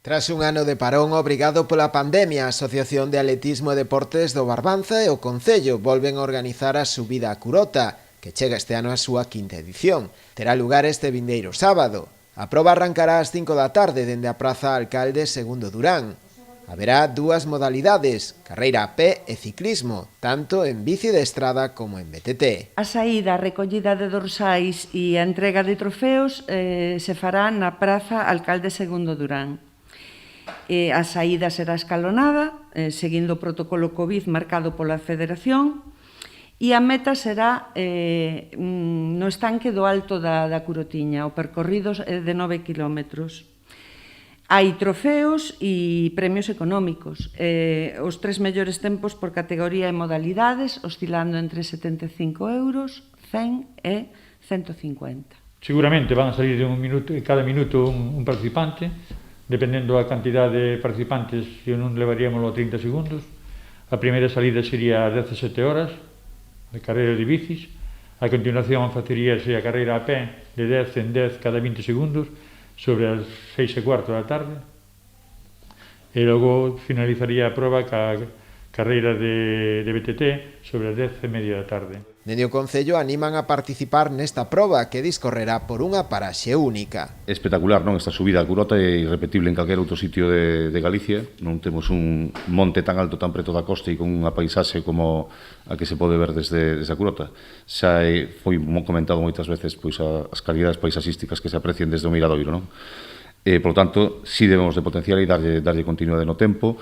Tras un ano de parón obrigado pola pandemia, a Asociación de Atletismo e Deportes do Barbanza e o Concello volven a organizar a subida a Curota, que chega este ano a súa quinta edición. Terá lugar este vindeiro sábado. A proba arrancará ás 5 da tarde dende a Praza Alcalde Segundo Durán. Haberá dúas modalidades, carreira a pé e ciclismo, tanto en bici de estrada como en BTT. A saída, a recollida de dorsais e a entrega de trofeos se fará na Praza Alcalde Segundo Durán. A saída será escalonada, seguindo o protocolo COVID marcado pola Federación, e a meta será no estanque do Alto da Curotiña. O percorrido é de 9 kilómetros. Hai trofeos e premios económicos. Os tres mellores tempos por categoría e modalidades, oscilando entre 75 euros, 100 e 150. Seguramente van a salir cada minuto un participante, dependendo da cantidade de participantes, se non levaríamoslo a 30 segundos. A primeira salida sería a 17 horas, de carreira de bicis. A continuación faceríase a carreira a pé de 10 en 10 cada 20 segundos, sobre as 6:15 da tarde. E logo finalizaría a proba ca carreira de BTT sobre as 10:30 da tarde. Dende o Concello animan a participar nesta proba que discorrerá por unha paraxe única. É espectacular, non? Esta subida a Curota é irrepetible en calquer outro sitio de Galicia. Non temos un monte tan alto, tan preto da costa e con unha paisaxe como a que se pode ver desde a Curota. Xa foi comentado moitas veces pois as calidades paisaxísticas que se aprecian desde o Miradoiro, non? Por lo tanto, sí debemos de potenciar e darlle continuidade no tempo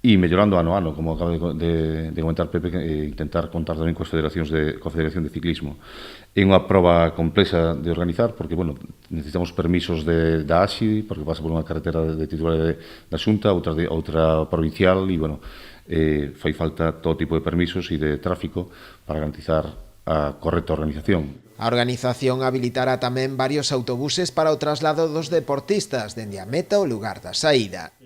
e mellorando ano a ano, como acaba de comentar Pepe, intentar contar tamén coa Federación de Ciclismo. É unha proba complexa de organizar, porque, bueno, necesitamos permisos da AXI, porque pasa por unha carretera de titular da Xunta, outra provincial, e, bueno, fai falta todo tipo de permisos e de tráfico para garantizar a correcta organización. A organización habilitará tamén varios autobuses para o traslado dos deportistas dende a meta ao lugar da saída.